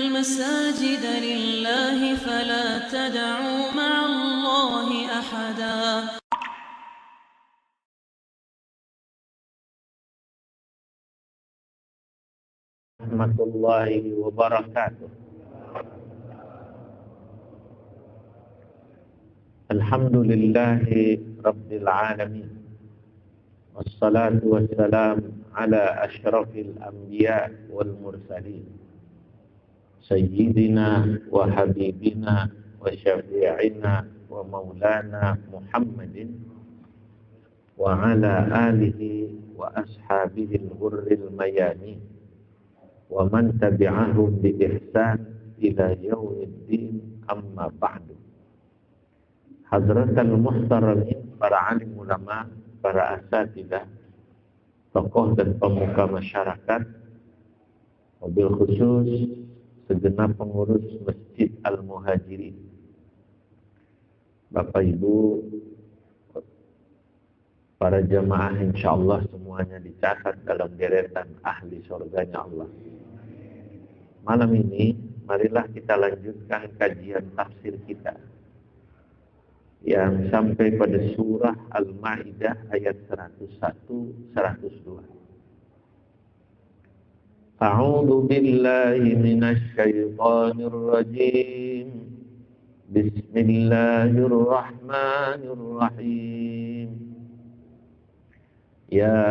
المساجد لله فلا تدعوا مع الله أحدا. Warahmatullahi wabarakatuh. Alhamdulillahi Rabbil alamin. Wassalatu wassalam ala ashrafil anbiya wal mursalin. Sayyidina wa habibina wa syafi'ina wa maulana Muhammadin wa ala alihi wa ashabihi al-ghurril mayamin wa man tabi'ahum bi ihsan ila yaumiddin, amma ba'du. Hadratal muhtaramin, para alim ulama, para asatidzah, tokoh dan pemuka masyarakat, wabil khusus segenap pengurus Masjid Al-Muhajirin, Bapak Ibu, para jamaah insyaallah semuanya dicatat dalam deretan ahli surganya Allah. Malam ini, marilah kita lanjutkan kajian tafsir kita yang sampai pada surah Al-Ma'idah ayat 101-102. A'udzu billahi minasy syaithanir rajim. Bismillahirrahmanirrahim. Ya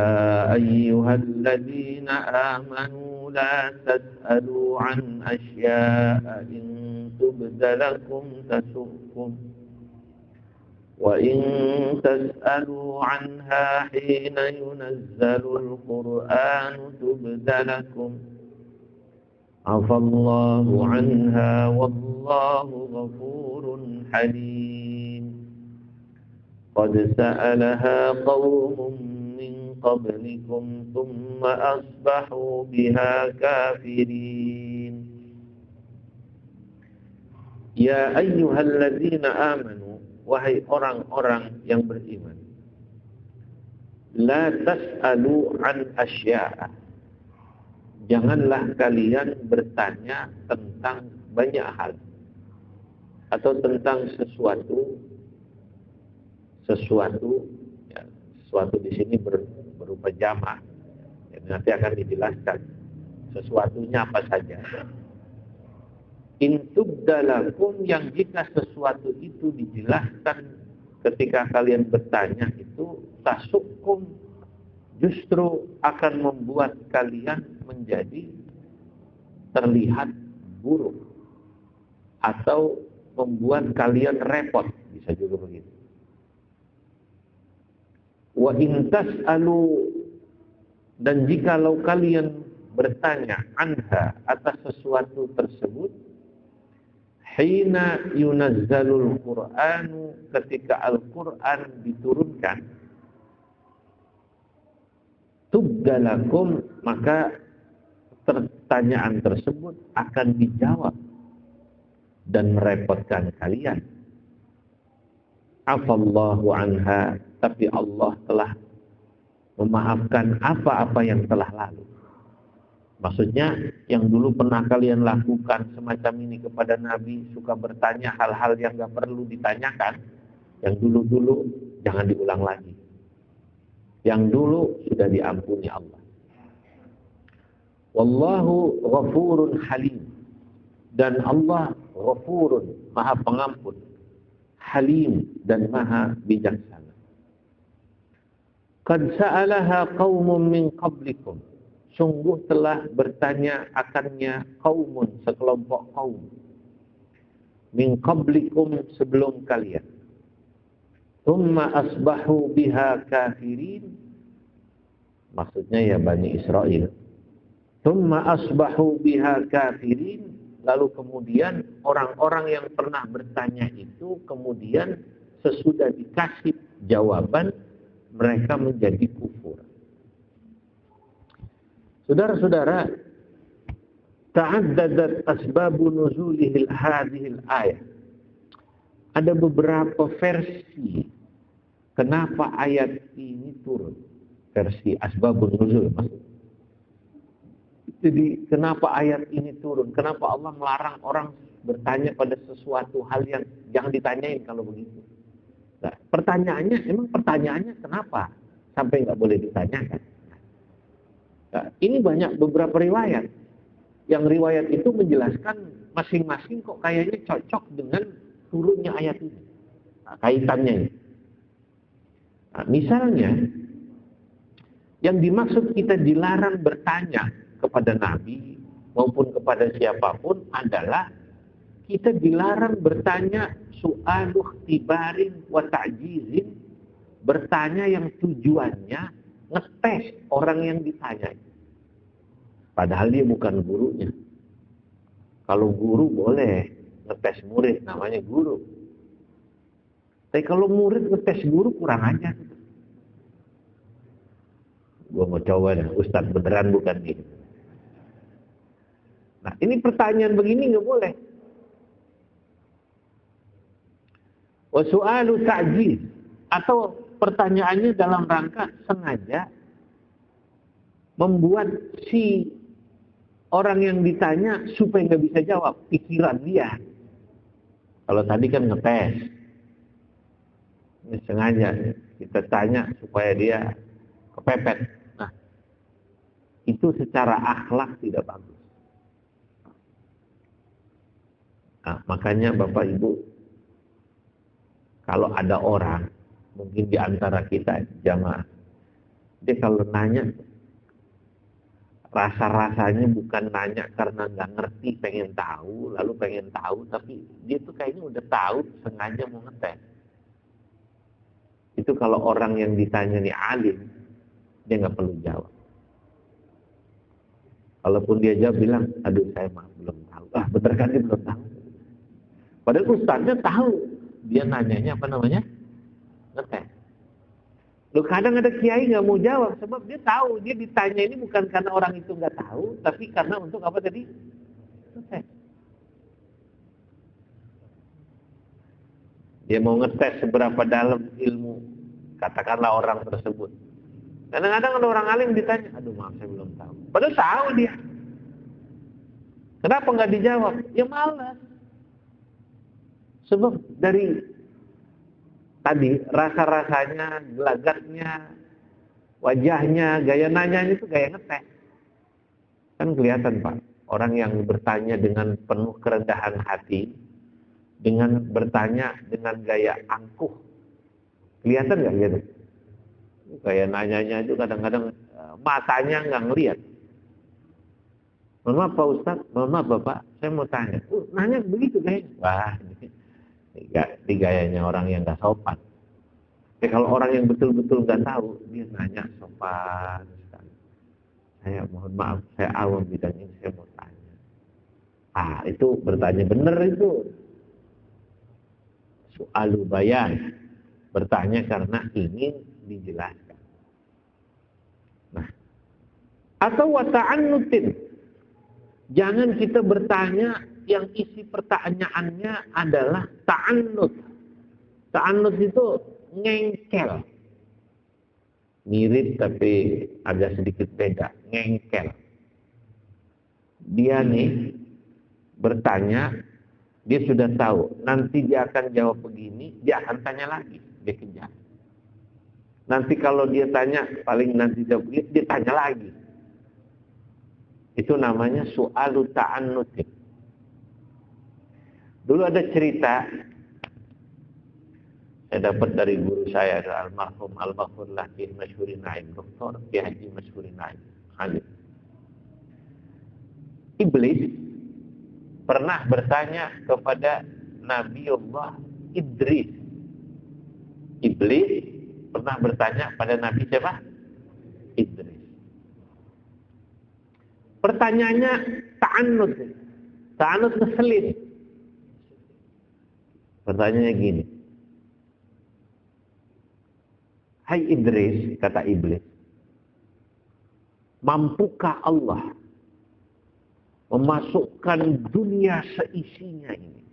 ayyuhalladzina amanu la tas'alu an asya'a in tubdalakum tasukum wa in tas'alu anha hina yunazzalul qur'anu tubdalakum afallahu anha wallahu ghafurun halim. Qad sa'alaha qaumun qablikum thumma asbahu biha kafirin. Ya ayyuhalladzina amanu, wahai orang-orang yang beriman, la tas'alu an asya'a, janganlah kalian bertanya tentang banyak hal atau tentang sesuatu di sini berupa jamak. Nanti akan dijelaskan sesuatunya apa saja. In tubdalakum, yang jika sesuatu itu dijelaskan ketika kalian bertanya itu, tasukum, justru akan membuat kalian menjadi terlihat buruk atau membuat kalian repot, bisa juga begitu. Wa in tas'alu, dan jikalau kalian bertanya anha, atas sesuatu tersebut, hina yunazzalul qur'anu, ketika Al-Qur'an diturunkan, tubdalakum, maka pertanyaan tersebut akan dijawab dan merepotkan kalian. Afallahu anha, tapi Allah telah memaafkan apa-apa yang telah lalu. Maksudnya, yang dulu pernah kalian lakukan semacam ini kepada Nabi, suka bertanya hal-hal yang gak perlu ditanyakan, yang dulu-dulu jangan diulang lagi. Yang dulu sudah diampuni Allah. Wallahu ghafurun halim, dan Allah ghafurun, maha pengampun, halim, dan maha bijaksana. Qad sa'alaha qaumun min qablikum, sungguh telah bertanya akannya qaumun, sekelompok kaum, min qablikum, sebelum kalian. Thumma asbahu biha kafirin, maksudnya ya Bani Israel. Thumma asbahu biha kafirin, lalu kemudian orang-orang yang pernah bertanya itu kemudian sesudah dikasih jawaban, mereka menjadi kufur. Saudara-saudara, ta'addadat asbabu nuzulihil hadhil ayah. Ada beberapa versi kenapa ayat ini turun. Versi asbabun nuzul maksudnya. Jadi kenapa ayat ini turun? Kenapa Allah melarang orang bertanya pada sesuatu hal yang jangan ditanyain kalau begitu? Nah, pertanyaannya kenapa sampai nggak boleh ditanyakan? Nah, ini banyak beberapa riwayat. Yang riwayat itu menjelaskan masing-masing kok kayaknya cocok dengan turunnya ayat ini. Nah, kaitannya ini. Nah, misalnya, yang dimaksud kita dilarang bertanya kepada Nabi maupun kepada siapapun adalah kita dilarang bertanya su'alu ikhtibarin wa ta'jizin, bertanya yang tujuannya ngetes orang yang ditanya. Padahal dia bukan gurunya. Kalau guru boleh ngetes murid, namanya guru. Tapi kalau murid ngetes guru kurang aja. Gue mau coba dah, Ustadz beneran bukan gitu. Nah, ini pertanyaan begini nggak boleh. Wa su'alu ta'jiz, atau pertanyaannya dalam rangka sengaja membuat si orang yang ditanya supaya nggak bisa jawab, pikiran dia. Kalau tadi kan ngetes, ini sengaja kita tanya supaya dia kepepet. Nah, itu secara akhlak tidak bagus. Nah, makanya Bapak Ibu, kalau ada orang, mungkin di antara kita jamaah, dia kalau nanya, rasa-rasanya bukan nanya karena nggak ngerti, pengen tahu, lalu pengen tahu, tapi dia tuh kayaknya udah tahu, sengaja mau ngetes. Itu kalau orang yang ditanya nih alim, dia nggak perlu jawab. Kalaupun dia jawab bilang, aduh saya mah belum tahu. Ah, bener kan dia belum tahu. Padahal ustaznya tahu. Dia nanyanya apa namanya? Ngetes. Loh, kadang ada kiai nggak mau jawab sebab dia tahu dia ditanya ini bukan karena orang itu nggak tahu, tapi karena untuk apa tadi? Ngetes. Dia mau ngetes seberapa dalam ilmu, katakanlah orang tersebut. Kadang-kadang ada orang alim ditanya, aduh maaf saya belum tahu. Padahal tahu dia. Kenapa nggak dijawab? Ya malas. Sebab dari tadi rasa-rasanya, gelagatnya, wajahnya, gaya nanyanya itu gaya ngetes. Kan kelihatan Pak, orang yang bertanya dengan penuh kerendahan hati, dengan bertanya dengan gaya angkuh, kelihatan nggak gitu? Gaya nanyanya itu kadang-kadang matanya nggak ngelihat. Mohon maaf Pak Ustadz, mohon maaf Bapak, saya mau tanya. Nanya begitu kayaknya. Wah, ini gayanya orang yang nggak sopan. Kalau orang yang betul-betul nggak tahu, dia nanya sopan sekali. Saya mohon maaf, saya awam bidang ini, saya mau tanya. Ah, itu bertanya bener itu. Soalu bayan, bertanya karena ingin dijelaskan. Nah, atau wata'annutin, jangan kita bertanya yang isi pertanyaannya adalah ta'annut. Ta'annut itu ngengkel. Mirip tapi agak sedikit beda. Ngengkel. Dia nih bertanya, dia sudah tahu. Nanti dia akan jawab begini, dia akan tanya lagi. Dia kejar. Nanti kalau dia tanya, paling nanti jawab begini, dia tanya lagi. Itu namanya su'alu ta'annutin. Dulu ada cerita saya dapat dari guru saya, almarhum al-Maghfurlah Ki Masyhuri Naim, Dr. Ki Haji Masyhuri Naim. Iblis pernah bertanya kepada Nabiullah Idris. Iblis pernah bertanya pada Nabi siapa? Idris. Pertanyaannya ta'annud. Ta'annud ngeselin. Pertanyaannya gini. Hai Idris, kata Iblis, mampukah Allah memasukkan dunia seisinya ini,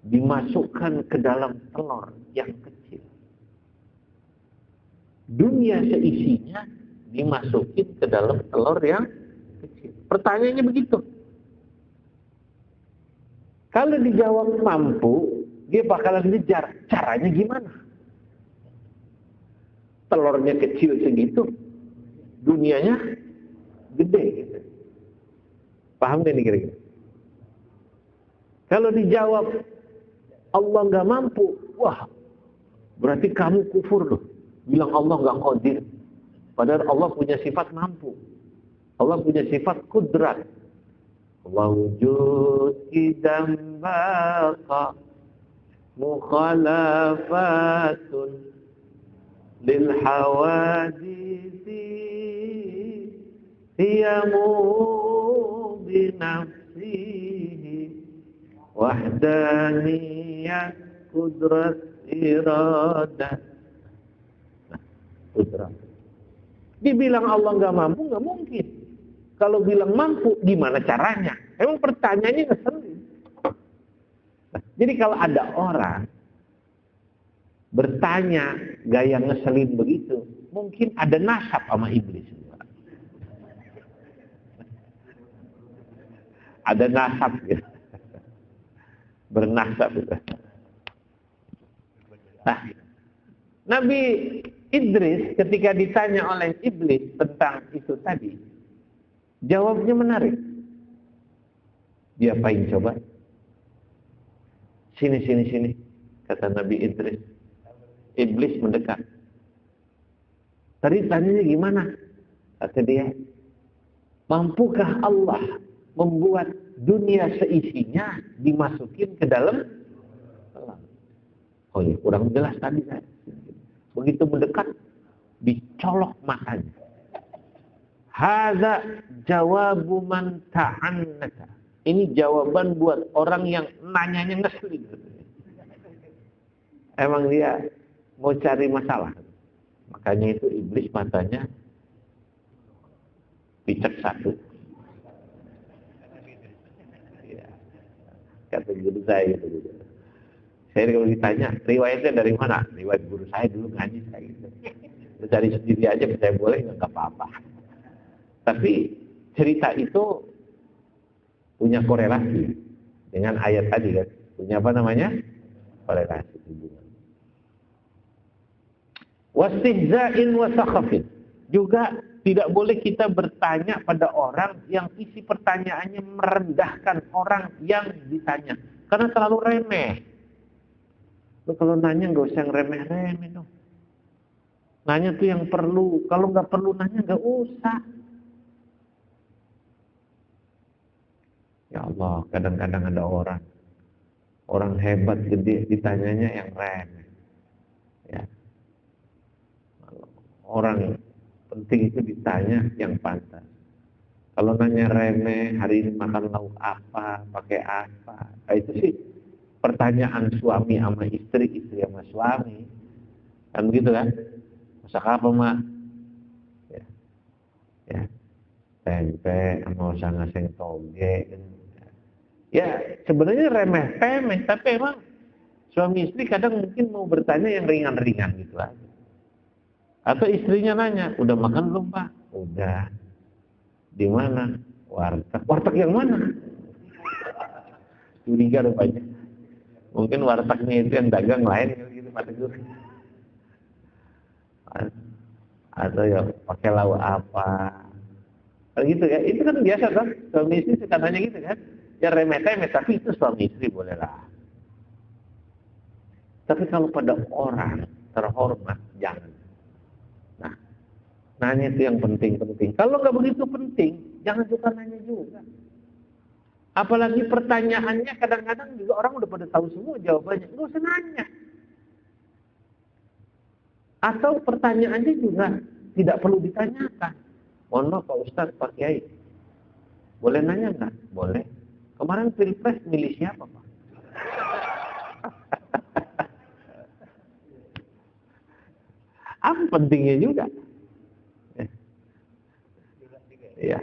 dimasukkan ke dalam telur yang kecil? Dunia seisinya dimasukin ke dalam telur yang Pertanyaannya begitu. Kalau dijawab mampu, dia bakalan ngejar. Caranya gimana? Telurnya kecil segitu, dunianya gede gitu. Paham gak nih kira-kira? Kalau dijawab Allah nggak mampu, wah berarti kamu kufur loh. Bilang Allah nggak qadir. Padahal Allah punya sifat mampu. Allah punya sifat kudrat. Allah wujud idam baqa mukhalafatun lil hawadisi hiyamu binafsihi wahdaniyat kudrat iradah. Nah, kudrat. Dibilang Allah nggak mampu, nggak mungkin. Kalau bilang mampu, gimana caranya? Emang pertanyaannya ngeselin. Nah, jadi kalau ada orang bertanya gaya ngeselin begitu, mungkin ada nasab sama iblis. Ada nasab gitu. Bernasab gitu. Nah, Nabi Idris ketika ditanya oleh iblis tentang itu tadi, jawabnya menarik. Diapain coba? Sini, kata Nabi Idris. Iblis mendekat. Tadi tanyanya gimana? Kata dia, mampukah Allah membuat dunia seisinya dimasukin ke dalam? Oh ya, kurang jelas tadi. Begitu mendekat, dicolok matanya. Hadza jawabu man ta'annaka. Ini jawaban buat orang yang nanyanya ngeselin. Emang dia mau cari masalah. Makanya itu iblis matanya dicek satu. Ya. Kata guru saya gitu. Saya kalau ditanya, riwayatnya dari mana? Riwayat guru saya dulu ngaji saya gitu. Cari sendiri aja, saya boleh nggak apa-apa. Tapi cerita itu punya korelasi dengan ayat tadi kan. Punya apa namanya? Korelasi hubungan. Wastihza'in wa sakhafin. Juga tidak boleh kita bertanya pada orang yang isi pertanyaannya merendahkan orang yang ditanya. Karena terlalu remeh. Lu kalau nanya nggak usah yang remeh-remeh dong. Nanya tuh yang perlu. Kalau nggak perlu nanya nggak usah. Ya Allah, kadang-kadang ada orang hebat gede ditanyanya yang remeh. Ya. Orang penting itu ditanya yang pantas. Kalau nanya remeh, hari ini makan lauk apa, pakai apa, nah, itu sih pertanyaan suami sama istri, istri sama suami, kan begitu kan? Masak apa mak? Ya, tempe, mau usah ngasih toge. Ya sebenarnya remeh-temeh, tapi emang suami istri kadang mungkin mau bertanya yang ringan-ringan gitu aja. Atau istrinya nanya, udah makan belum pak? Udah. Di mana? Warteg. Warteg yang mana? Curiga rupanya. Mungkin wartegnya itu yang dagang lain gitu pada gue. Atau ya pakai lauk apa? Kalau gitu ya, itu kan biasa kan? Suami istri suka nanya gitu kan? Ya remeh-temeh, tapi itu suami istri boleh lah. Tapi kalau pada orang terhormat, jangan. Nah, nanya itu yang penting-penting. Kalau nggak begitu penting, jangan suka nanya juga. Apalagi pertanyaannya kadang-kadang juga orang udah pada tahu semua jawabannya. Nggak usah nanya. Atau pertanyaannya juga tidak perlu ditanyakan. Mohon maaf Pak Ustadz, Pak Kiai. Boleh nanya nggak? Boleh. Kemarin pilpres milih siapa Pak? Apa pentingnya juga? Ya,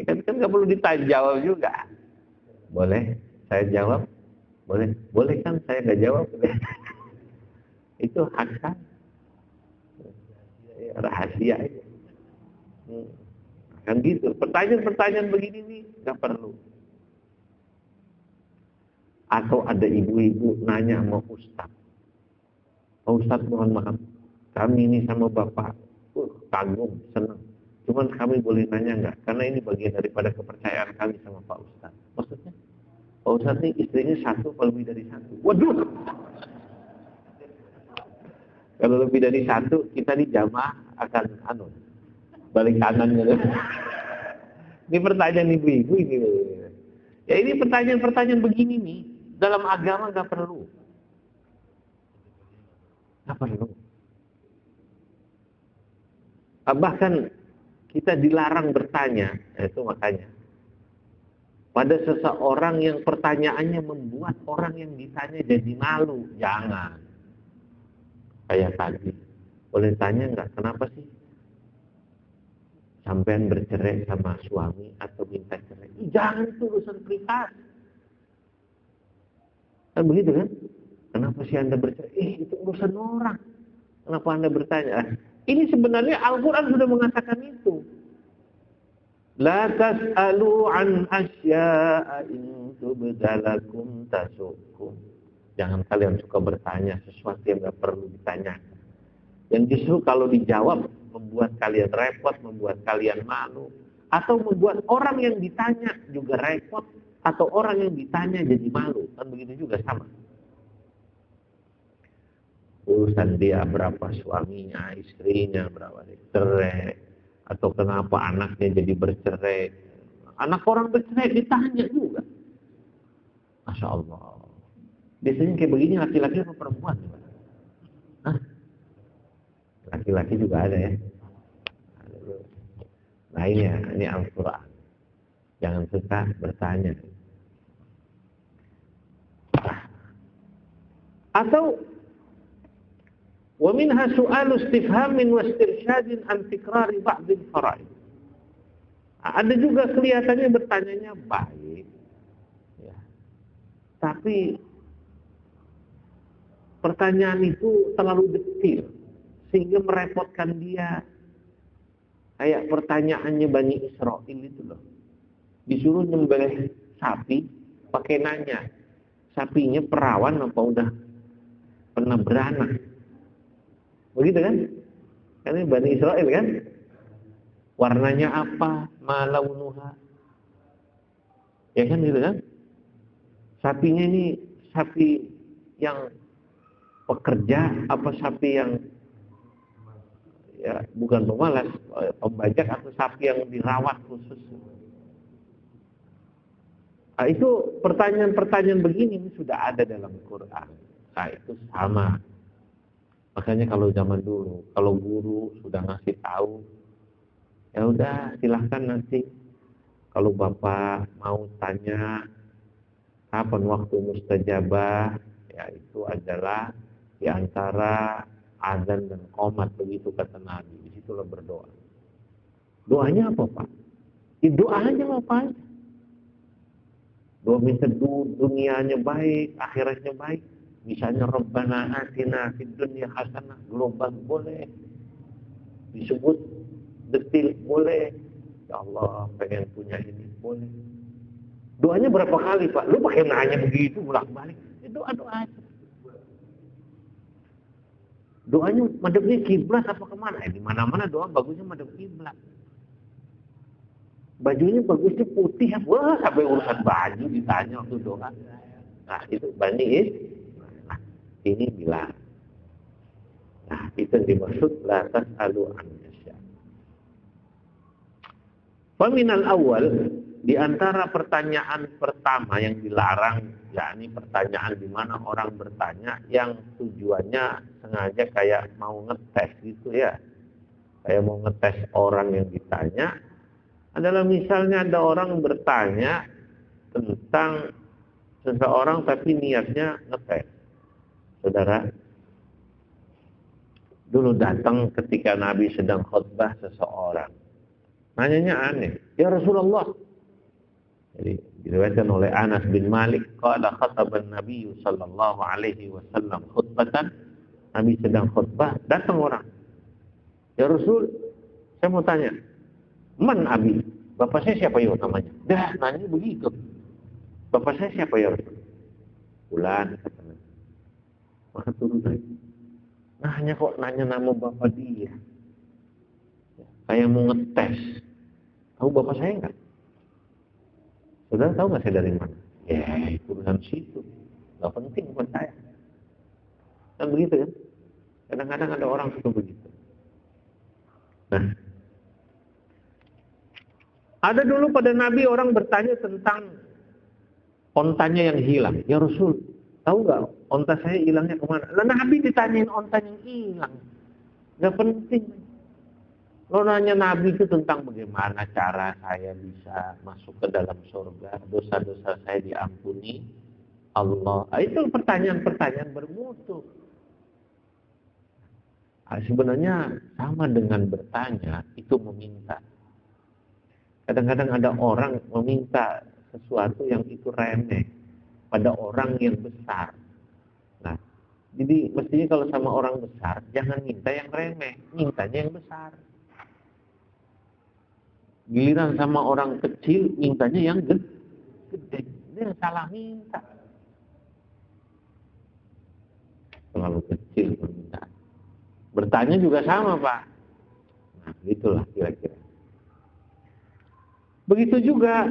kan nggak perlu dijawab juga. Boleh, saya jawab. Boleh kan saya nggak jawab. Itu hak kan? Rahasia. Kan gitu. Pertanyaan-pertanyaan begini nih nggak perlu. Atau ada ibu-ibu nanya sama Ustaz. Oh, Ustaz mohon maaf, kami ini sama Bapak kagum, senang. Cuman kami boleh nanya nggak? Karena ini bagian daripada kepercayaan kami sama Pak Ustaz. Maksudnya, Pak Ustaz ini istrinya satu atau lebih dari satu? Waduh! Kalau lebih dari satu, kita di jamaah akan balik kanan gitu. Ini pertanyaan ibu-ibu ini. Ya ini pertanyaan-pertanyaan begini nih, dalam agama nggak perlu. Nggak perlu. Bahkan kita dilarang bertanya, itu makanya. Pada seseorang yang pertanyaannya membuat orang yang ditanya jadi malu, jangan. Kayak tadi, boleh tanya nggak, kenapa sih sampean bercerai sama suami atau minta cerai? Jangan, itu urusan privat. Kan begitu kan? Kenapa sih Anda bercerai? Itu urusan orang. Kenapa Anda bertanya? Ini sebenarnya Al-Quran sudah mengatakan itu. La tas'alu an asya'a in tubdalakum tasukum. Jangan kalian suka bertanya sesuatu yang nggak perlu ditanyakan. Dan justru kalau dijawab membuat kalian repot, membuat kalian malu, atau membuat orang yang ditanya juga repot, atau orang yang ditanya jadi malu. Kan begitu juga sama. Urusan dia berapa suaminya, istrinya berapa cerai, atau kenapa anaknya jadi bercerai. Anak orang bercerai ditanya juga. Masya Allah. Biasanya kayak begini laki-laki atau perempuan? Hah? Laki-laki juga ada ya. Nah ini Al-Quran. Jangan suka bertanya. Atau wa minha su'alu istifhamin wa istirsyadin an tikrari ba'dil faraid. Ada juga kelihatannya bertanyanya baik. Ya. Tapi pertanyaan itu terlalu detail sehingga merepotkan dia. Kayak pertanyaannya Bani Israel itu loh. Disuruh nyembelih sapi pakai nanya. Sapinya perawan apa udah pernah beranak? Begitu kan? Karena Bani Israel kan? Warnanya apa? Ma launuha? Ya kan gitu kan? Sapinya ini sapi yang pekerja apa sapi yang ya bukan pemalas, pembajak atau sapi yang dirawat khusus. Nah, itu pertanyaan-pertanyaan begini ini sudah ada dalam Quran. Nah, itu sama. Makanya kalau zaman dulu, kalau guru sudah ngasih tahu, ya udah silahkan nanti kalau Bapak mau tanya kapan waktu mustajabah, ya itu adalah di antara azan dan qomat, begitu kata Nabi. Disitulah berdoa. Doanya apa Pak? Doa aja apa aja. Doa minta dunianya baik, akhiratnya baik. Misalnya Rabbana atina fid dunya hasanah, global boleh. Disebut detil boleh. Ya Allah pengen punya ini boleh. Doanya berapa kali Pak? Lu pakai nanya begitu bolak-balik. Doa aja. Doanya madhabnya kiblat apa kemana? Di mana-mana doa bagusnya madhab kiblat. Bajunya bagusnya putih, wah sampai urusan baju ditanya waktu doa. Nah itu Bani Nah ini bilang. Nah itu yang dimaksud la tas'alu an asya. Faminal awal, di antara pertanyaan pertama yang dilarang, yakni pertanyaan di mana orang bertanya yang tujuannya sengaja kayak mau ngetes gitu ya. Kayak mau ngetes orang yang ditanya, adalah misalnya ada orang bertanya tentang seseorang tapi niatnya ngetes. Saudara, dulu datang ketika Nabi sedang khutbah seseorang. Nanyanya aneh, ya Rasulullah. Jadi diriwayatkan oleh Anas bin Malik, qala khataban Nabi sallallahu alaihi wasallam khutbatan. Nabi sedang khutbah, datang orang. Ya Rasul, saya mau tanya. Man abi, bapak saya siapa ya namanya? Dah nanya begitu. Bapak saya siapa ya? Fulan, kata Nabi. Maka turun lagi. Nah hanya kok nanya nama bapak dia. Kayak mau ngetes. Tahu bapak saya enggak? Saudara tahu nggak saya dari mana? Ya itu urusan situ. Gak penting buat saya. Kan begitu kan? Kadang-kadang ada orang suka begitu. Nah, ada dulu pada Nabi orang bertanya tentang ontanya yang hilang. Ya Rasul, tahu nggak onta saya hilangnya kemana? Lah Nabi ditanyain onta yang hilang. Gak penting. Lo nanya Nabi itu tentang bagaimana cara saya bisa masuk ke dalam surga, dosa-dosa saya diampuni Allah. Itu pertanyaan-pertanyaan bermutu. Sebenarnya sama dengan bertanya, itu meminta. Kadang-kadang ada orang meminta sesuatu yang itu remeh pada orang yang besar. Nah, jadi mestinya kalau sama orang besar, jangan minta yang remeh, mintanya yang besar. Giliran sama orang kecil, mintanya yang gede. Ini yang salah minta. Terlalu kecil permintaan. Bertanya juga sama, Pak. Nah, itulah kira-kira. Begitu juga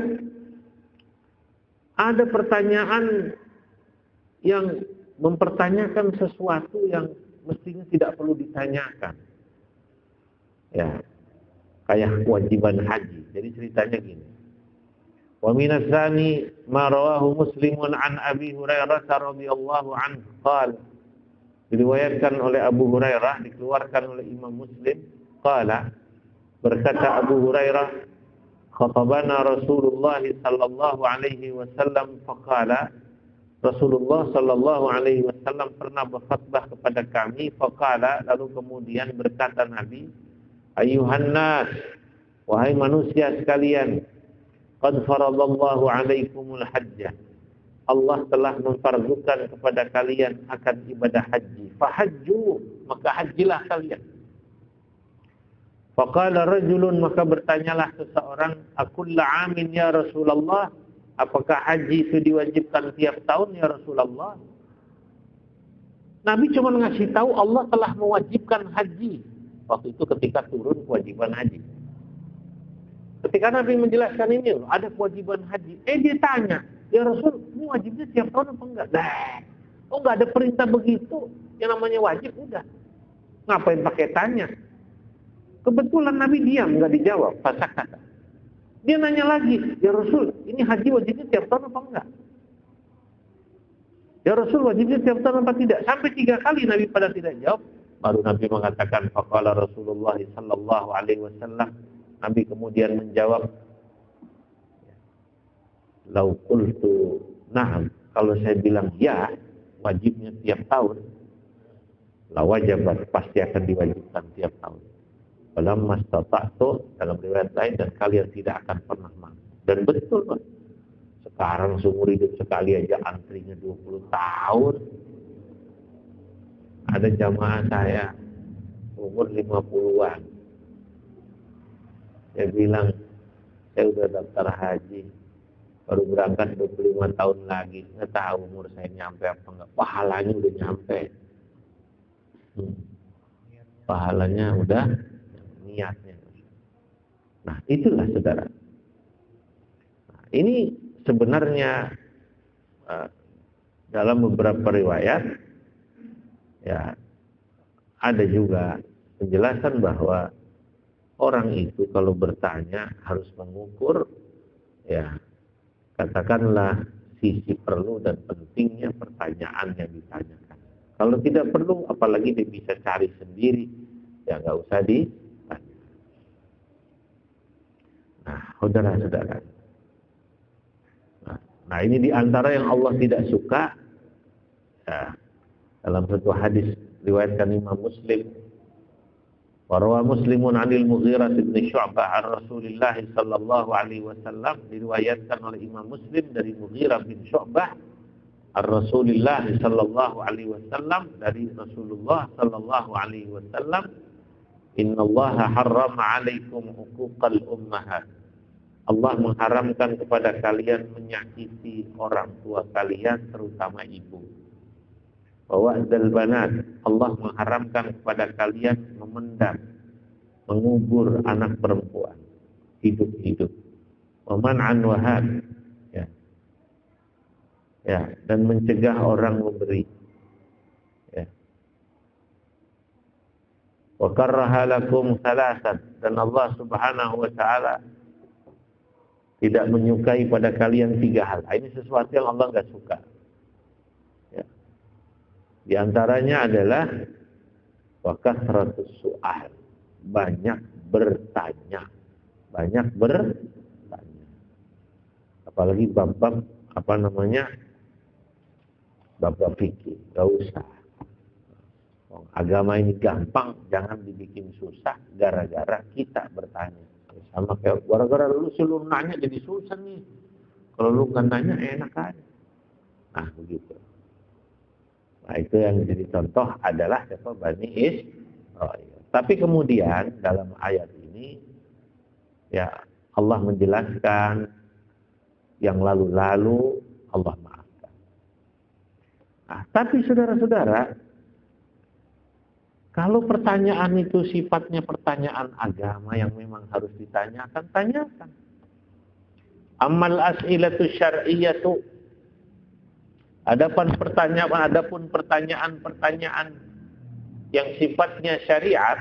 ada pertanyaan yang mempertanyakan sesuatu yang mestinya tidak perlu ditanyakan. Ya, kayak kewajiban haji. Jadi ceritanya gini. Wa minas tsani ma rawahu Muslimun an Abi Hurairah radhiyallahu anhu qala, diriwayatkan oleh Abu Hurairah, dikeluarkan oleh Imam Muslim, qala, berkata Abu Hurairah, khatabana Rasulullah sallallahu alaihi wasallam faqala, Rasulullah sallallahu alaihi wasallam pernah berkhutbah kepada kami, faqala, lalu kemudian berkata Nabi, ayuhan nas, wahai manusia sekalian, qad faradallahu alaikumul hajjah, Allah telah memfardukan kepada kalian akan ibadah haji. Fahajju, maka hajilah kalian. Faqala rajulun, maka bertanyalah seseorang, akulla amin ya Rasulullah, apakah haji itu diwajibkan tiap tahun ya Rasulullah? Nabi cuma ngasih tahu Allah telah mewajibkan haji. Waktu itu ketika turun kewajiban haji. Ketika Nabi menjelaskan ini, ada kewajiban haji. Dia tanya, ya Rasul, ini wajibnya tiap tahun apa enggak? Enggak ada perintah begitu. Yang namanya wajib, udah. Ngapain pakai tanya? Kebetulan Nabi diam, enggak dijawab. Fasah kata. Dia nanya lagi, ya Rasul, ini haji wajibnya tiap tahun apa enggak? Ya Rasul, wajibnya tiap tahun apa tidak? Sampai 3 kali Nabi pada tidak jawab. Baru Nabi mengatakan, faqala Rasulullah sallallahu alaihi wasallam, Nabi kemudian menjawab, lau qultu na'am, kalau saya bilang ya, wajibnya tiap tahun, la wajabat, pasti akan diwajibkan tiap tahun. Falamma stata'tu, dalam riwayat lain, dan kalian tidak akan pernah mampu. Dan betul, Pak. Sekarang seumur hidup sekali aja antrinya 20 tahun. Ada jamaah saya umur 50-an. Saya bilang, saya udah daftar haji, baru berangkat 25 tahun lagi, nggak tahu umur saya nyampe apa enggak. Pahalanya udah nyampe. Pahalanya udah, niatnya. Nah, itulah saudara. Nah, ini sebenarnya dalam beberapa riwayat, ya ada juga penjelasan bahwa orang itu kalau bertanya harus mengukur, ya katakanlah sisi perlu dan pentingnya pertanyaan yang ditanyakan. Kalau tidak perlu, apalagi dia bisa cari sendiri, ya nggak usah ditanya. Nah, saudara-saudara. Nah, ini diantara yang Allah tidak suka. Ya, dalam satu hadis riwayatkan Imam Muslim, Warwa Muslimun 'anil Mughirah bin Syu'bah an Rasulillah sallallahu alaihi wasallam, diriwayatkan oleh Imam Muslim dari Mughirah bin Syu'bah an Rasulillah sallallahu alaihi wasallam, dari Rasulullah sallallahu alaihi wasallam, Innallaha harrama 'alaikum uquqal ummahat. Allah mengharamkan kepada kalian menyakiti orang tua kalian, terutama ibu. Wa wa'dal banat. Allah mengharamkan kepada kalian memendam, mengubur anak perempuan hidup-hidup. Wa man'an wahab. Ya. Ya, dan mencegah orang memberi. Ya. Wa karraha lakum thalathan, dan Allah Subhanahu wa taala tidak menyukai pada kalian 3 hal. Ini sesuatu yang Allah enggak suka. Ya. Di antaranya adalah wa kasratus su'al, banyak bertanya. Banyak bertanya. Apalagi bab-bab bab-bab fikih, enggak usah. Agama ini gampang, jangan dibikin susah gara-gara kita bertanya. Sama kayak gara-gara lu selalu nanya jadi susah nih. Kalau lu nggak nanya enak aja. Nah begitu. Nah itu yang jadi contoh adalah siapa Bani Israil. Tapi kemudian dalam ayat ini ya Allah menjelaskan yang lalu-lalu Allah maafkan. Nah, tapi saudara-saudara, kalau pertanyaan itu sifatnya pertanyaan agama yang memang harus ditanyakan, tanyakan. Amal as'ilatu syar'iyyatu. Adapun pertanyaan-pertanyaan yang sifatnya syariat,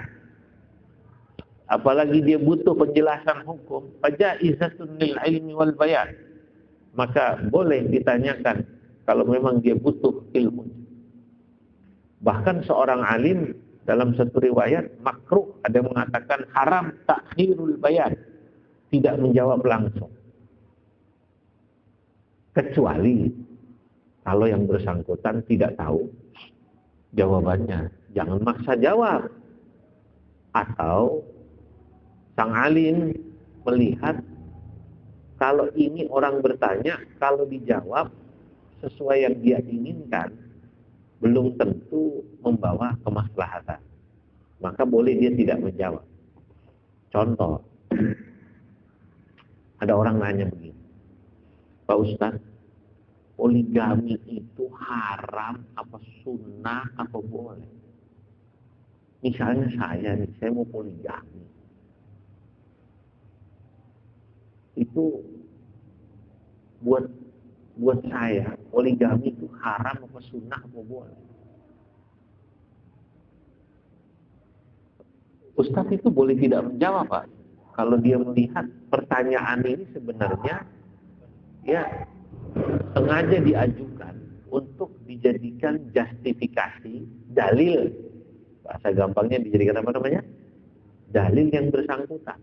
apalagi dia butuh penjelasan hukum, fajaizatun lil ilmi wal bayan. Maka boleh ditanyakan kalau memang dia butuh ilmu. Bahkan seorang alim dalam satu riwayat makruh, ada yang mengatakan haram takhirul bayan, tidak menjawab langsung. Kecuali kalau yang bersangkutan tidak tahu jawabannya, jangan maksa jawab. Atau sang alim melihat kalau ini orang bertanya, kalau dijawab sesuai yang dia inginkan, belum tentu membawa kemaslahatan. Maka boleh dia tidak menjawab. Contoh, ada orang nanya begini, Pak Ustadz, poligami itu haram apa sunnah apa boleh? Misalnya saya mau poligami. Itu buat saya, poligami itu haram apa sunnah apa boleh? Ustaz itu boleh tidak menjawab, Pak. Kalau dia melihat pertanyaan ini sebenarnya ya sengaja diajukan untuk dijadikan justifikasi, dalil. Bahasa gampangnya dijadikan apa namanya? Dalil yang bersangkutan.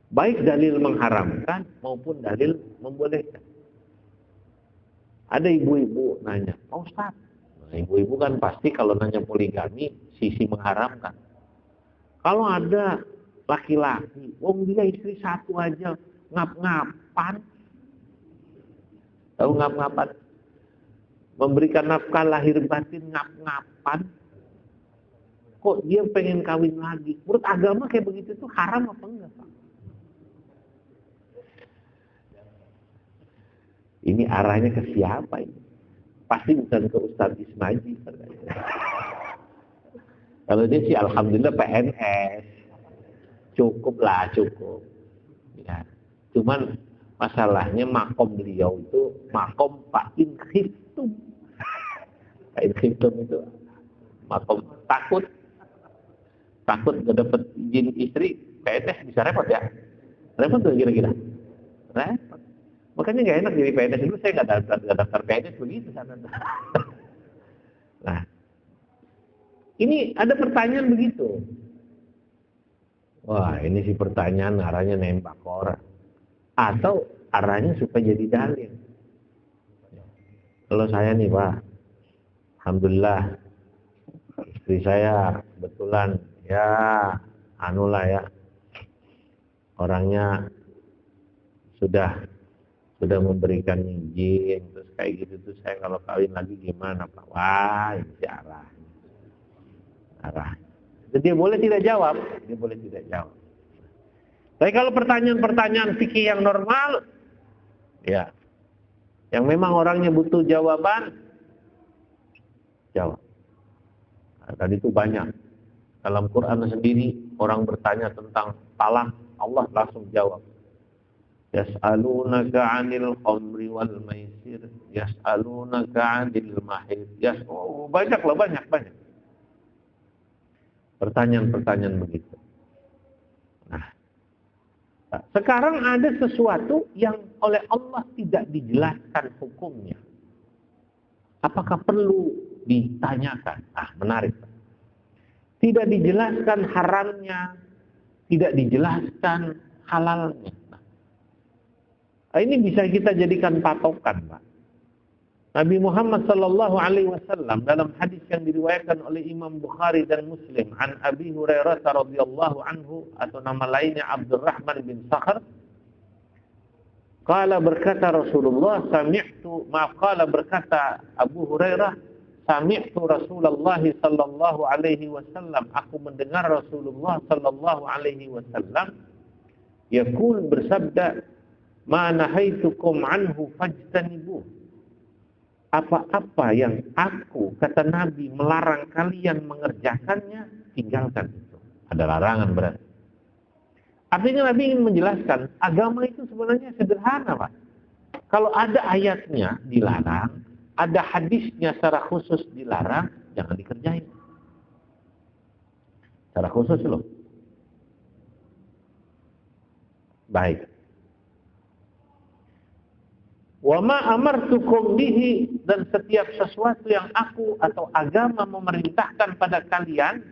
Baik dalil mengharamkan maupun dalil membolehkan. Ada ibu-ibu nanya, Pak Ustaz, nah, ibu-ibu kan pasti kalau nanya poligami sisi mengharamkan. Kalau ada laki-laki, dia istri satu aja, ngap-ngapan. Tahu ngap-ngapan? Memberikan nafkah lahir batin ngap-ngapan. Kok dia pengen kawin lagi? Menurut agama kayak begitu itu haram apa enggak, Pak? Ini arahnya ke siapa ini? Pasti bukan ke Ustadz Ismaji. Kalau dia sih alhamdulillah PNS. Cukup. Ya. Cuman masalahnya makom beliau itu makom Pak Inkhiftum. Pak Inkhiftum itu makom takut gak dapat izin istri, PNS bisa repot ya. Repot tuh kira-kira. Repot. Makanya nggak enak jadi PNS dulu, saya nggak daftar PNS begitu sana. Nah, ini ada pertanyaan begitu. Wah, ini sih pertanyaan arahnya nembak orang, atau arahnya supaya jadi dalil. Kalau saya nih Pak, alhamdulillah istri saya kebetulan ya orangnya sudah memberikan izin, terus kayak gitu tuh saya kalau kawin lagi gimana Pak? Wah, ini arah. Dia boleh tidak jawab, dia boleh tidak jawab. Tapi kalau pertanyaan-pertanyaan fikih yang normal, ya, yang memang orangnya butuh jawaban, jawab. Nah, tadi itu banyak. Dalam Quran sendiri orang bertanya tentang talak, Allah langsung jawab. Yas'alunaka 'anil khamri wal maisir, yas'alunaka 'anil mahid. Banyak. Pertanyaan-pertanyaan begitu. Nah, sekarang ada sesuatu yang oleh Allah tidak dijelaskan hukumnya. Apakah perlu ditanyakan? Menarik. Tidak dijelaskan haramnya, tidak dijelaskan halalnya. Ini bisa kita jadikan patokan, Pak. Nabi Muhammad sallallahu alaihi wasallam dalam hadis yang diriwayatkan oleh Imam Bukhari dan Muslim an Abi Hurairah radhiyallahu anhu atau nama lainnya Abdurrahman bin Sakhr, berkata Rasulullah berkata Abu Hurairah, sami'tu Rasulullah sallallahu alaihi wasallam, aku mendengar Rasulullah sallallahu alaihi wasallam yaqul, bersabda, ma nahaitukum anhu fajtanibuh. Apa-apa yang aku, kata Nabi, melarang kalian mengerjakannya, tinggalkan itu. Ada larangan berarti. Artinya Nabi ingin menjelaskan, agama itu sebenarnya sederhana, Pak. Kalau ada ayatnya dilarang, ada hadisnya secara khusus dilarang, jangan dikerjain. Secara khusus loh. Baik. Wa ma amartukum bihi, dan setiap sesuatu yang aku atau agama memerintahkan pada kalian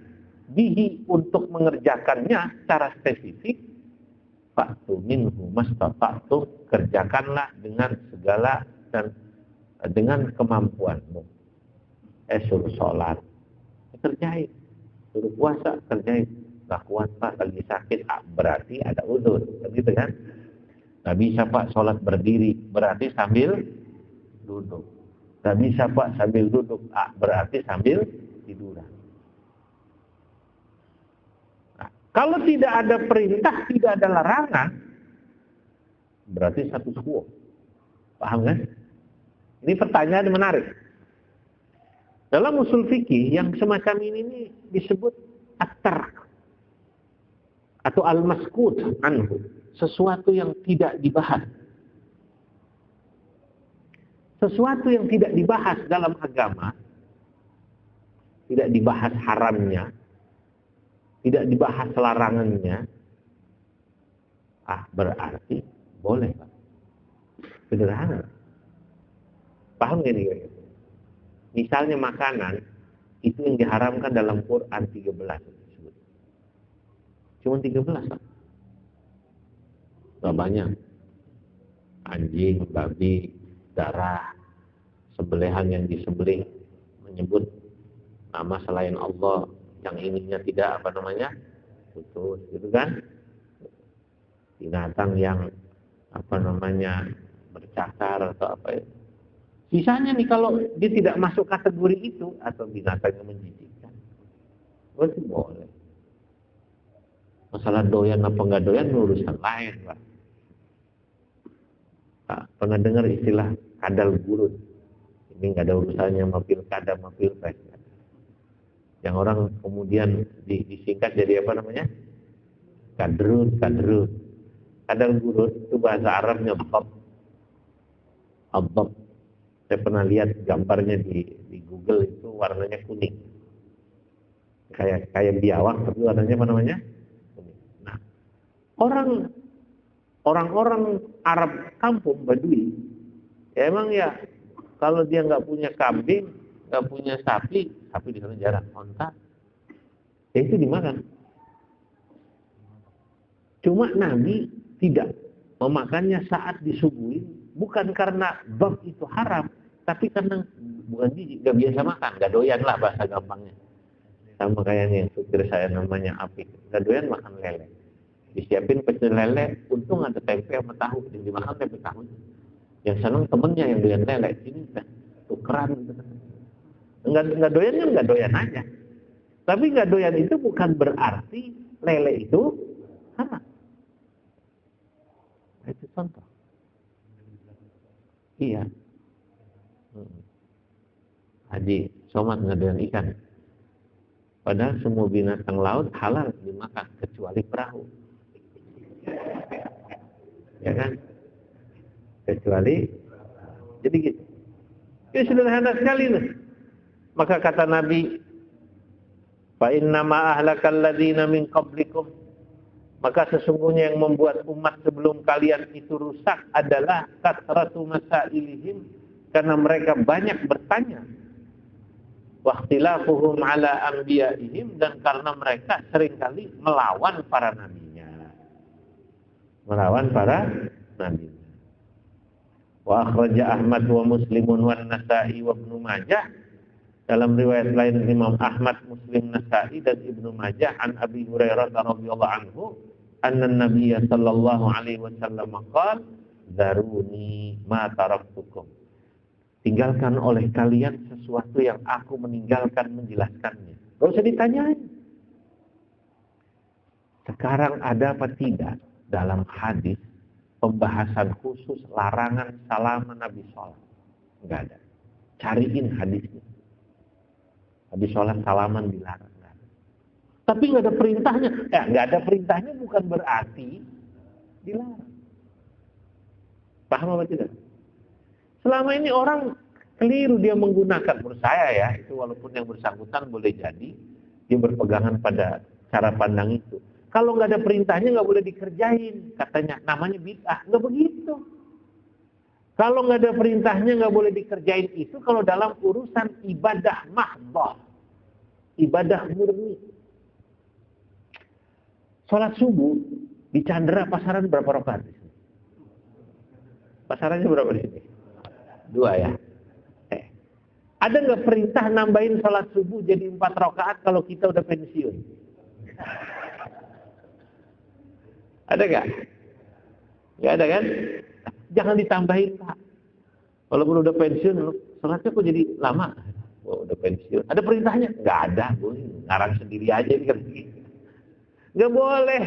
bihi, untuk mengerjakannya secara spesifik, fa'tu minhu mastata'tu, kerjakanlah dengan segala dan dengan kemampuanmu. Suruh sholat, kerjain. Suruh puasa, kerjain. Gak kuat Pak, lagi sakit, berarti ada uzur, gitu kan? Gak bisa Pak sholat berdiri, berarti sambil duduk. Gak bisa Pak sambil duduk, berarti sambil tiduran. Nah, kalau tidak ada perintah, tidak ada larangan, berarti status quo. Paham kan? Ini pertanyaan menarik. Dalam usul fikih yang semacam ini disebut at-tark atau al-maskut anhu, sesuatu yang tidak dibahas. Sesuatu yang tidak dibahas dalam agama, tidak dibahas haramnya, tidak dibahas larangannya, berarti boleh, Pak. Sederhana. Paham gak nih? Misalnya makanan, itu yang diharamkan dalam Quran 13. Cuma 13, Pak. Gak banyak. Anjing, babi, darah, sembelihan yang disembelih menyebut nama selain Allah, yang ininya tidak putus, gitu kan? Binatang yang bercakar atau apa itu. Sisanya nih, kalau dia tidak masuk kategori itu atau binatang yang menjijikkan, berarti boleh. Masalah doyan apa enggak doyan urusan lain, Pak. Pernah dengar istilah kadal gurun? Ini nggak ada urusannya sama pilkada, sama pilpres. Yang orang kemudian disingkat jadi apa namanya? Kadrun. Kadal gurun itu bahasa Arabnya abab. Saya pernah lihat gambarnya di Google, itu warnanya kuning. Kayak biawak, tapi warnanya apa namanya? Kuning. Nah, orang-orang Arab kampung Badui, ya emang ya, kalau dia nggak punya kambing, nggak punya sapi di sana jarang, onta, ya itu dimakan. Cuma Nabi tidak memakannya saat disuguhin, bukan karena bab itu haram, tapi karena bukan jijik, nggak biasa makan, nggak doyan lah bahasa gampangnya. Sama kayaknya yang supir saya namanya Apik, nggak doyan makan lele. Disiapin pecel lele, untung ada tempe sama tahu, yang dimakan tempe tahu. Yang senang temennya yang doyan lele, ini tukeran gitu. Nggak doyannya nggak doyan aja. Tapi nggak doyan itu bukan berarti lele itu haram. Itu contoh. Iya. Haji Somad nggak doyan ikan. Padahal semua binatang laut halal dimakan kecuali perahu. Ya kan? Kecuali, jadi gitu. Ini sederhana sekali nih. Maka kata Nabi, fa innama ahlakal ladzina min qablikum, maka sesungguhnya yang membuat umat sebelum kalian itu rusak adalah kathratu masailihim, karena mereka banyak bertanya, waqtilafuhum ala anbiya'ihim, dan karena mereka seringkali melawan para nabinya. Melawan para nabinya. Wa akhraja Ahmad wa Muslimun wa Nasa'i wa Ibnu Majah, dalam riwayat lain Imam Ahmad, Muslim, Nasa'i dan Ibnu Majah, an Abi Hurairah radhiyallahu anhu, anna Nabiy sallallahu alaihi wasallam qala, "Zaruni ma taraktukum." Tinggalkan oleh kalian sesuatu yang aku meninggalkan menjelaskannya. Gak usah ditanyain. Sekarang ada apa tidak dalam hadis pembahasan khusus larangan salaman Nabi sholat? Enggak ada. Cariin hadisnya. Habis sholat salaman dilarang. Enggak ada. Tapi enggak ada perintahnya. Enggak ada perintahnya bukan berarti dilarang. Paham apa tidak? Selama ini orang keliru, dia menggunakan, menurut saya ya, itu walaupun yang bersangkutan boleh jadi dia berpegangan pada cara pandang itu. Kalau nggak ada perintahnya nggak boleh dikerjain, katanya namanya bid'ah. Nggak begitu. Kalau nggak ada perintahnya nggak boleh dikerjain itu kalau dalam urusan ibadah mahdhah, ibadah murni. Sholat subuh di Chandra Pasaran berapa rakaat? Pasarannya berapa di sini? 2 ya. Ada nggak perintah nambahin sholat subuh jadi 4 rakaat kalau kita udah pensiun? Ada nggak? Nggak ada kan? Jangan ditambahin Pak. Walaupun udah pensiun, sholatnya kok jadi lama? Oh, udah pensiun. Ada perintahnya? Nggak ada. Ngarang sendiri aja ini kan. Nggak boleh.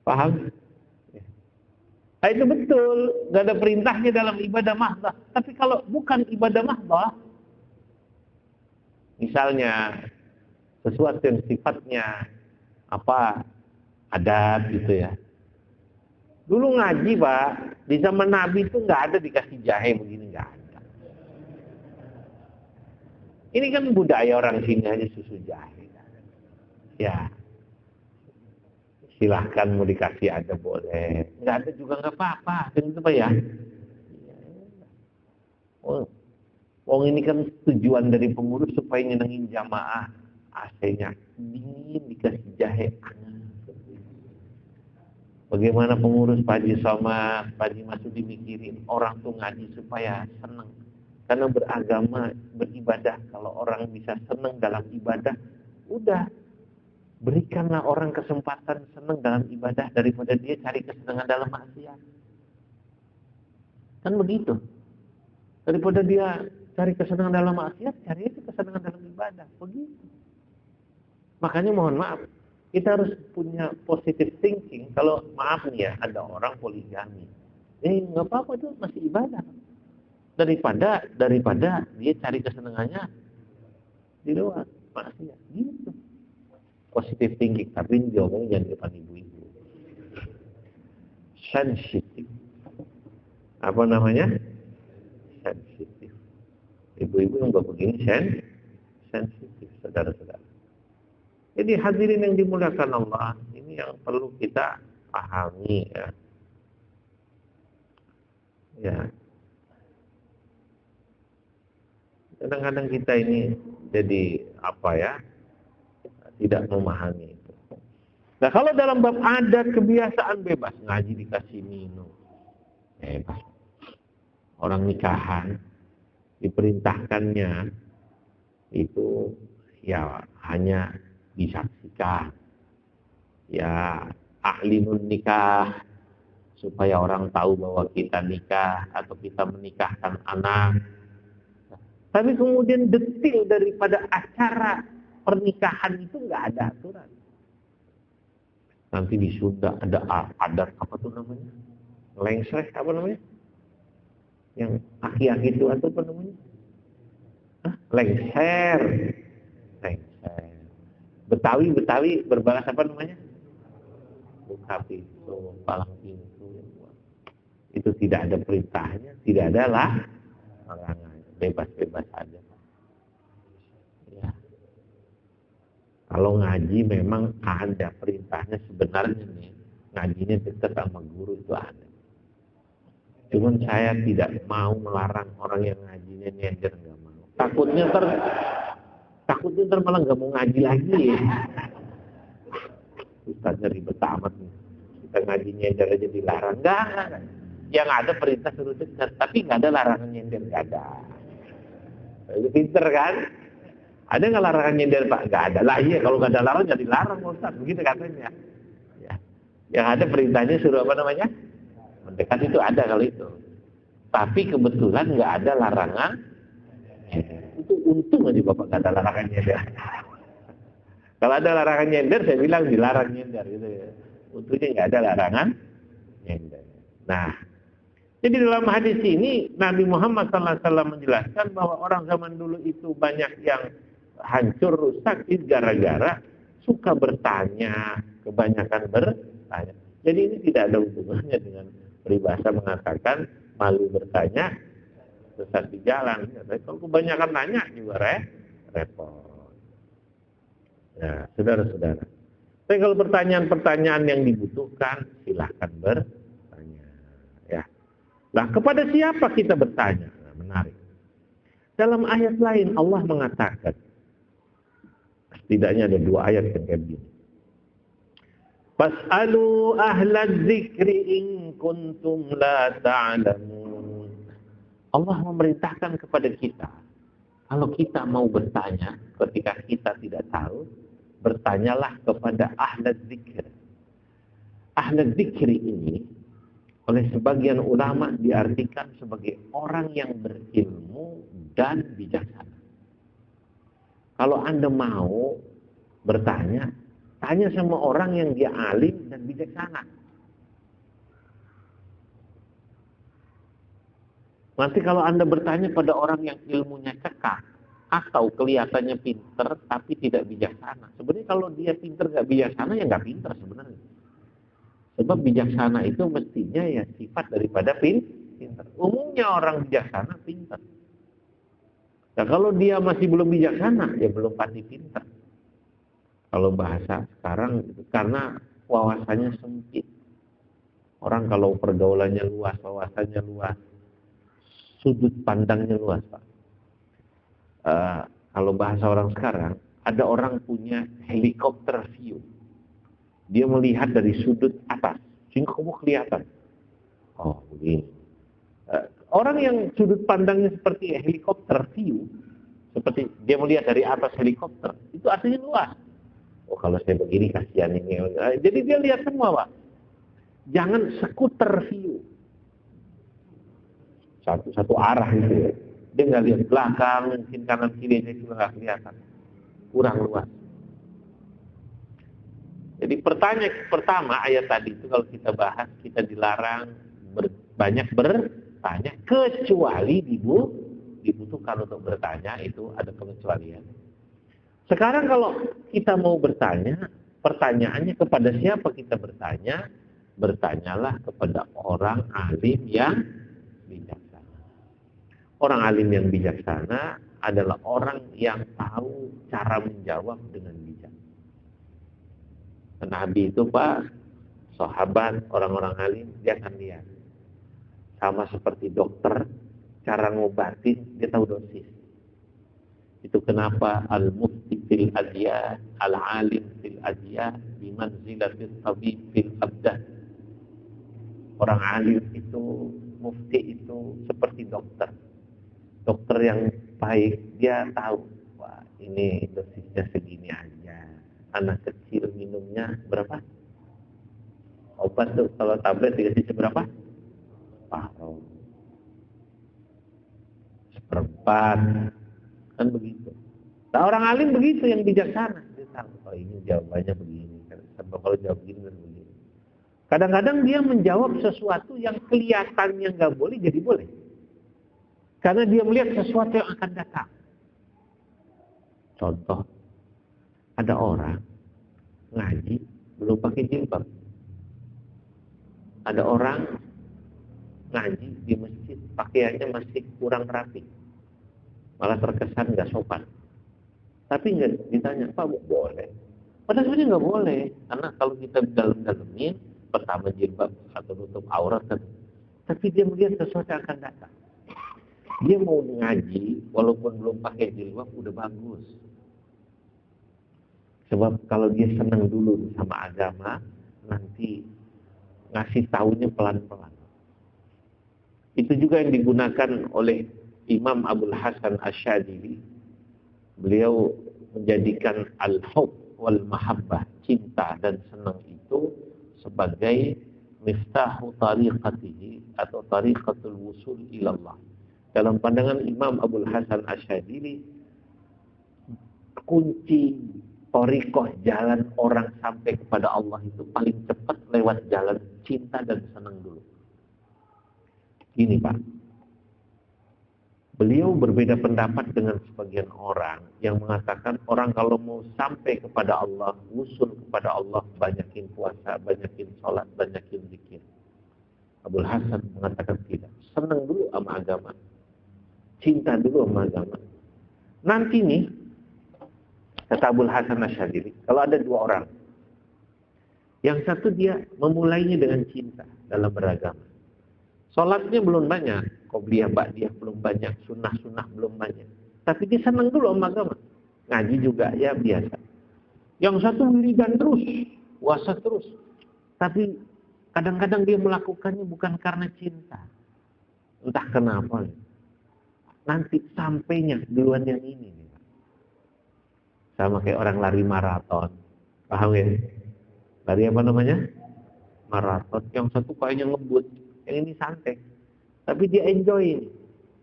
Paham? Nah, itu betul, nggak ada perintahnya dalam ibadah mahdhah. Tapi kalau bukan ibadah mahdhah, misalnya sesuatu yang sifatnya apa adat gitu ya. Dulu ngaji Pak, di zaman Nabi itu nggak ada dikasih jahe begini, nggak ada. Ini kan budaya orang sini aja susu jahe. Ya. Silahkan mau dikasih ada boleh, nggak ada juga nggak apa-apa, kan itu Pak ya. Oh ini kan tujuan dari pengurus supaya nyenengin jamaah, AC-nya dingin dikasih jahe hangat. Bagaimana pengurus Pak Haji Somad, Pak Haji Masud dimikirin orang tuh ngaji supaya seneng, karena beragama beribadah. Kalau orang bisa seneng dalam ibadah, udah. Berikanlah orang kesempatan senang dalam ibadah daripada dia cari kesenangan dalam maksiat. Kan begitu. Daripada dia cari kesenangan dalam maksiat, cari itu kesenangan dalam ibadah. Begitu. Makanya mohon maaf, kita harus punya positive thinking. Kalau maaf nih ya, ada orang poligami. Nggak apa-apa itu masih ibadah. Daripada dia cari kesenangannya di luar maksiat. Gitu. Positive thinking, tapi jawabannya jangan depan ibu-ibu. Sensitif. Apa namanya? Sensitif. Ibu-ibu yang nggak begini sensitif, saudara-saudara. Jadi hadirin yang dimuliakan Allah, ini yang perlu kita pahami ya. Ya. Kadang-kadang kita ini jadi apa ya? Tidak memahami itu. Nah kalau dalam bab adat kebiasaan bebas, ngaji dikasih minum, bebas. Orang nikahan diperintahkannya itu ya hanya disaksikan, ya ahlimun nikah, supaya orang tahu bahwa kita nikah atau kita menikahkan anak. Tapi kemudian detil daripada acara pernikahan itu nggak ada aturan. Nanti di Sunda ada adat apa tuh namanya? Lengsreh apa namanya? Yang aki-aki itu apa namanya? Lengser. Lengser. Betawi berbalas apa namanya? Buka pintu, palang pintu. Itu tidak ada perintahnya, tidak ada larangan, bebas-bebas aja. Ya. Kalau ngaji memang ada perintahnya sebenarnya nih, ngajinya dekat sama guru itu ada. Cuman saya tidak mau melarang orang yang ngajinya nyender, nggak mau. Takutnya malah nggak mau ngaji lagi ya. Ustaznya ribet amat nih. Kita ngaji nyender aja dilarang. Enggak. Yang ada perintah suruh dekat, tapi nggak ada larangan nyender, nggak ada. Itu pinter kan? Ada nggak larangan nyender Pak? Nggak ada. Lah iya, kalau nggak ada larangan jadi larang Ustaz, begitu katanya. Ya. Yang ada perintahnya suruh apa namanya? Mendekat itu ada kalau itu. Tapi kebetulan nggak ada larangan. Itu untung aja Bapak nggak ada larangan nyender. Kalau ada larangan nyender, saya bilang dilarang nyender gitu ya. Untungnya nggak ada larangan nyender. Nah, jadi dalam hadis ini Nabi Muhammad SAW menjelaskan bahwa orang zaman dulu itu banyak yang hancur, rusak itu gara-gara suka bertanya, kebanyakan bertanya. Jadi ini tidak ada hubungannya dengan peribahasa mengatakan malu bertanya, sesat di jalan. Kalau kebanyakan nanya juga repot. Nah, saudara-saudara. Tapi kalau pertanyaan-pertanyaan yang dibutuhkan, silahkan bertanya. Ya. Nah, kepada siapa kita bertanya? Nah, menarik. Dalam ayat lain Allah mengatakan, setidaknya ada 2 ayat yang kayak begini. Fas'alu ahlaz zikri in kuntum la ta'lamun. Allah memerintahkan kepada kita, kalau kita mau bertanya ketika kita tidak tahu, bertanyalah kepada ahlaz zikr. Ahlaz zikri ini oleh sebagian ulama diartikan sebagai orang yang berilmu dan bijaksana. Kalau Anda mau bertanya, tanya sama orang yang dia alim dan bijaksana. Nanti kalau Anda bertanya pada orang yang ilmunya cekak atau kelihatannya pinter tapi tidak bijaksana. Sebenarnya kalau dia pinter nggak bijaksana ya nggak pinter sebenarnya. Sebab bijaksana itu mestinya ya sifat daripada pinter. Umumnya orang bijaksana pinter. Nah kalau dia masih belum bijaksana ya belum pasti pinter. Kalau bahasa sekarang karena wawasannya sempit. Orang kalau pergaulannya luas, wawasannya luas, sudut pandangnya luas, Pak. Kalau bahasa orang sekarang, ada orang punya helikopter view. Dia melihat dari sudut atas, sehingga kamu kelihatan. Oh, begini. Orang yang sudut pandangnya seperti helikopter view, seperti dia melihat dari atas helikopter, itu artinya luas. Oh, kalau saya begini kasihan ini. Jadi dia lihat semua, Pak. Jangan skuter view. Satu arah itu ya. Dia nggak lihat belakang, mungkin kanan kiri aja juga nggak kelihatan. Kurang luas. Jadi pertanyaan pertama ayat tadi itu kalau kita bahas, kita dilarang banyak bertanya, kecuali dibutuhkan untuk bertanya, itu ada pengecualian. Sekarang kalau kita mau bertanya, pertanyaannya kepada siapa kita bertanya? Bertanyalah kepada orang alim yang bijaksana. Orang alim yang bijaksana adalah orang yang tahu cara menjawab dengan bijak. Nabi itu Pak, sahabat, orang-orang alim, dia akan lihat. Sama seperti dokter, cara ngobatin, dia tahu dosis. Itu kenapa al-mufti fil adiyah, al-alim fil adiyah, bimanzilatil tabib fil abdah. Orang alim itu, mufti itu seperti dokter. Dokter yang baik, dia tahu, wah ini dosisnya segini aja. Anak kecil minumnya berapa? Obat tuh kalau tablet dikasih seberapa? Separuh. 1/4. Kan begitu. Nah, orang alim begitu yang bijaksana. Dia tahu, oh ini jawabannya begini. Kalau jawab begini dan begini. Kadang-kadang dia menjawab sesuatu yang kelihatannya nggak boleh jadi boleh. Karena dia melihat sesuatu yang akan datang. Contoh, ada orang ngaji belum pakai jilbab. Ada orang ngaji di masjid pakaiannya masih kurang rapi, malah terkesan nggak sopan. Tapi nggak ditanya, Pak boleh? Padahal sebenarnya nggak boleh, karena kalau kita dalam-dalamin, pertama jilbab atau nutup aurat kan. Tapi dia melihat sesuatu yang akan datang. Dia mau ngaji, walaupun belum pakai jilbab, udah bagus. Sebab kalau dia senang dulu sama agama, nanti ngasih taunya pelan-pelan. Itu juga yang digunakan oleh Imam Abul Hasan Asyadili. Beliau menjadikan al-hub wal mahabbah, cinta dan senang itu sebagai miftahu tariqatihi atau tariqatul wusul ilallah. Dalam pandangan Imam Abul Hasan Asyadili, kunci tariqah jalan orang sampai kepada Allah itu paling cepat lewat jalan cinta dan senang dulu. Gini Pak, beliau berbeda pendapat dengan sebagian orang yang mengatakan orang kalau mau sampai kepada Allah, wusul kepada Allah, banyakin puasa, banyakin sholat, banyakin zikir. Abul Hasan mengatakan tidak, senang dulu sama agama, cinta dulu sama agama. Nanti nih, kata Abul Hasan Asyadili, kalau ada dua orang, yang satu dia memulainya dengan cinta dalam beragama. Sholatnya belum banyak, qobliyah ba'diyah belum banyak, sunnah-sunnah belum banyak. Tapi dia senang dulu sama agama. Ngaji juga ya biasa. Yang satu wiridan terus, puasa terus. Tapi kadang-kadang dia melakukannya bukan karena cinta. Entah kenapa. Nanti sampainya duluan yang ini. Sama kayak orang lari maraton. Paham ya? Lari apa namanya? Maraton. Yang satu kayaknya ngebut. Yang ini santai. Tapi dia enjoy ini.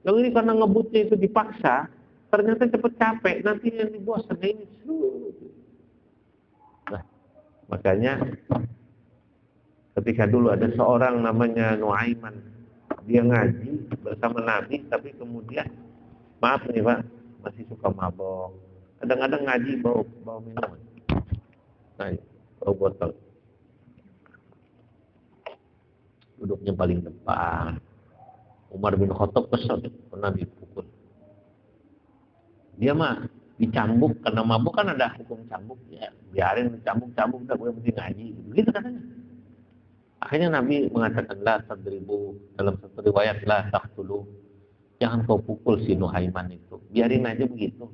Yang ini karena ngebutnya itu dipaksa, ternyata cepet capek. Nanti yang dibosan ini. Nah, makanya ketika dulu ada seorang namanya Nuaiman. Dia ngaji bersama Nabi, tapi kemudian, maaf nih Pak, masih suka mabok. Kadang-kadang ngaji bawa minuman. Nah, bawa botol. Duduknya paling depan. Umar bin Khattab kesal, pernah dipukul. Dia mah dicambuk, karena mabuk kan ada hukum cambuk. Ya, biarin cambuk-cambuk, udah gue mesti ngaji. Begitu katanya. Akhirnya Nabi mengatakan, la tadribu, dalam satu riwayat, la taqtulu. Jangan kau pukul si Nuaiman itu. Biarin aja begitu.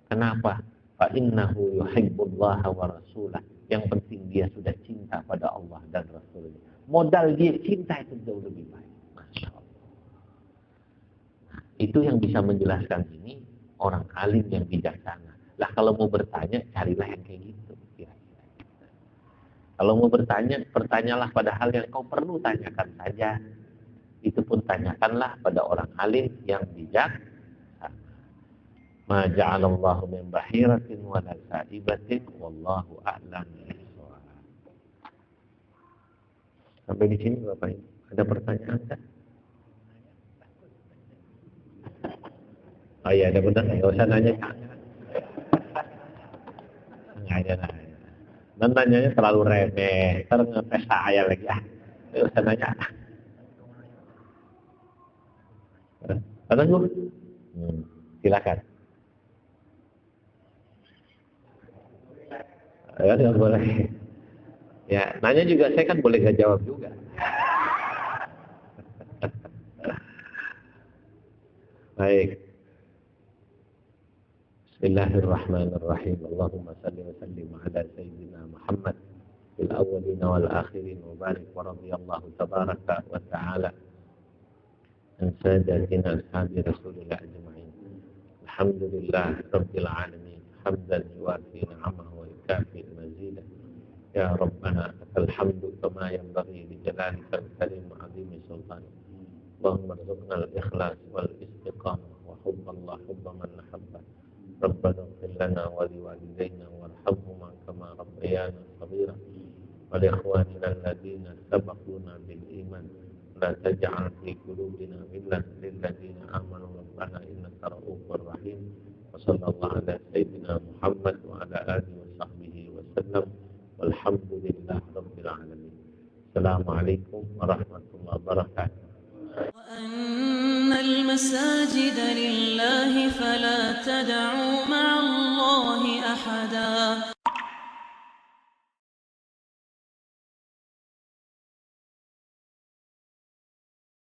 Kenapa? Fa innahu yuhibbullaha wa rasulah. Yang penting dia sudah cinta pada Allah dan Rasulnya. Modal dia cinta itu jauh lebih baik. Masya Allah. Nah, itu yang bisa menjelaskan ini orang alim yang bijaksana. Lah kalau mau bertanya, carilah yang kayak gitu. Kira-kira. Kalau mau bertanya, bertanyalah pada hal yang kau perlu tanyakan saja. Itu pun tanyakanlah pada orang alim yang bijaksana. Ma ja'alallahu min bahiratin wa la sa'ibatin wallahu a'lam. Sampai di sini Bapak Ibu, ada pertanyaan kan? Oh iya, ada benar, nggak usah nanya. Nggak ada nanya. Dan nanyanya terlalu remeh, ntar ngetes saya lagi. Nggak usah nanya. Ada nggak? Silakan. Ya, nggak boleh. Ya, nanya juga saya kan boleh nggak jawab juga. Baik. Bismillahirrahmanirrahim. Allahumma salli wa sallim ala sayyidina Muhammad fil awwalin wal akhirin wa barik wa radiyallahu tabaraka wa ta'ala an sadatina ashabi Rasulillah ajma'in. Alhamdulillah rabbil alamin. Hamdan yuwafi ni'amahu wa yukafi mazidah. Ya Rabbana lakal hamdu kama yanbaghi li jalalika al-karim wa 'azimi sultanik. Allahumma arzuqna al-ikhlas wal istiqamah wa hubballah hubba man nahabba ربنا اغفر لنا ولوالدينا وارحمهما كما ربيانا صغيرا ولإخواننا الذين سبقونا بالإيمان لا تجعل في قلوبنا غلا للذين آمنوا ربنا إنك رؤوف رحيم وصلى الله على سيدنا محمد وعلى آله وصحبه وسلم والحمد لله رب العالمين. السلام عليكم ورحمة الله وبركاته. وأن المساجد لله فلا تدعوا مع الله أحدا